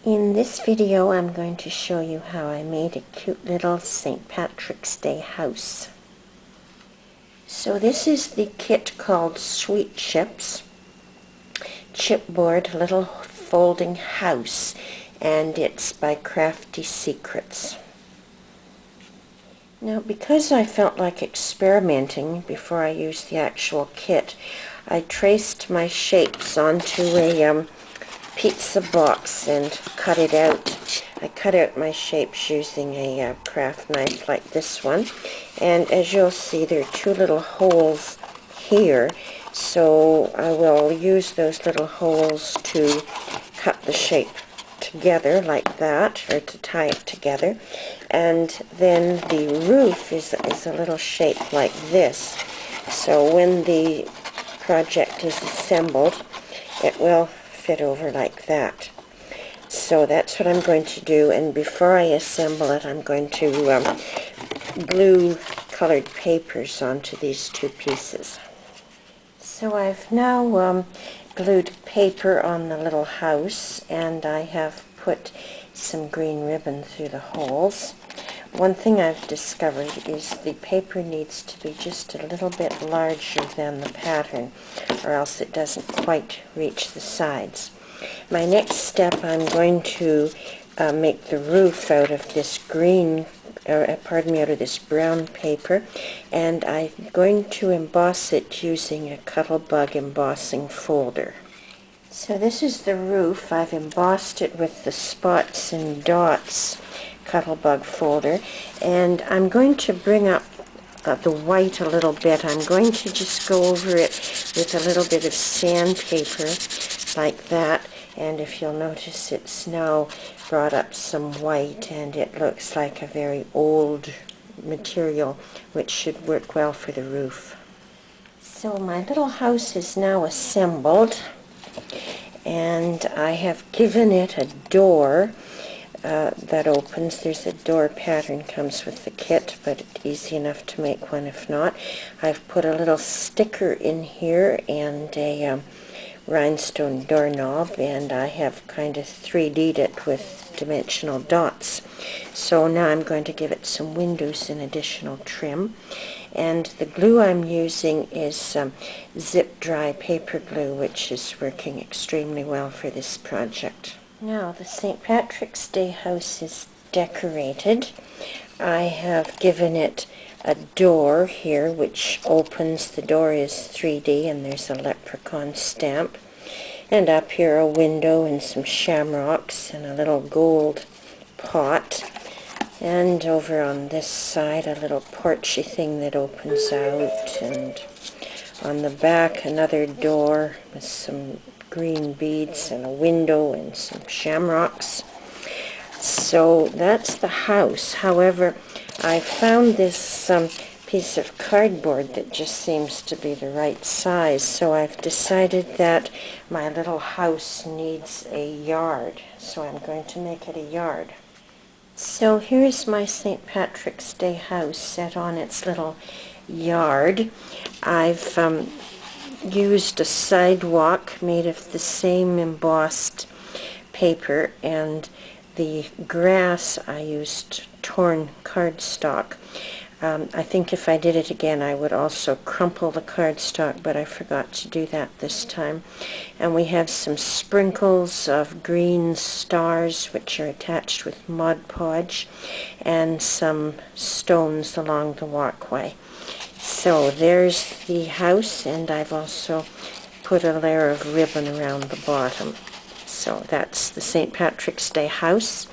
In this video I'm going to show you how I made a cute little St. Patrick's Day house. So this is the kit called Sweet Chips chipboard little folding house, and it's by Crafty Secrets. Now, because I felt like experimenting before I used the actual kit, I traced my shapes onto a pizza box and cut it out. I cut out my shapes using a craft knife like this one, and as you'll see, there are two little holes here, so I will use those little holes to cut the shape together like that, or to tie it together. And then the roof is a little shape like this, so when the project is assembled it will fit over like that. So that's what I'm going to do, and before I assemble it I'm going to glue colored papers onto these two pieces. So I've now glued paper on the little house, and I have put some green ribbon through the holes. One thing I've discovered is the paper needs to be just a little bit larger than the pattern, or else it doesn't quite reach the sides. My next step, I'm going to make the roof out of this out of this brown paper, and I'm going to emboss it using a Cuttlebug embossing folder. So this is the roof. I've embossed it with the spots and dots Cuttlebug folder, and I'm going to bring up the white a little bit. I'm going to just go over it with a little bit of sandpaper like that, and if you'll notice, it's now brought up some white, and it looks like a very old material, which should work well for the roof. So my little house is now assembled, and I have given it a door that opens. There's a door pattern comes with the kit, but it's easy enough to make one if not. I've put a little sticker in here and a rhinestone doorknob, and I have kind of 3D'd it with dimensional dots. So now I'm going to give it some windows and additional trim, and the glue I'm using is zip dry paper glue, which is working extremely well for this project. Now the St. Patrick's Day house is decorated. I have given it a door here which opens. The door is 3D, and there's a leprechaun stamp, and up here a window and some shamrocks and a little gold pot, and over on this side a little porchy thing that opens out, and on the back another door with some green beads and a window and some shamrocks. So that's the house. However, I found this piece of cardboard that just seems to be the right size, so I've decided that my little house needs a yard, so I'm going to make it a yard. So here's my St. Patrick's Day house set on its little yard. I've used a sidewalk made of the same embossed paper, and the grass I used torn cardstock. I think if I did it again I would also crumple the cardstock, but I forgot to do that this time. And we have some sprinkles of green stars which are attached with Mod Podge, and some stones along the walkway. So there's the house, and I've also put a layer of ribbon around the bottom. So that's the St. Patrick's Day house.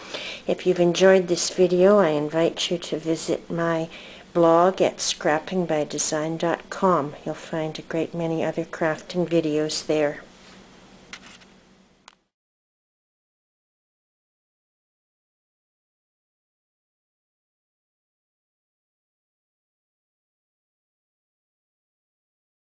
If you've enjoyed this video, I invite you to visit my blog at scrappingbydesign.com. You'll find a great many other crafting videos there.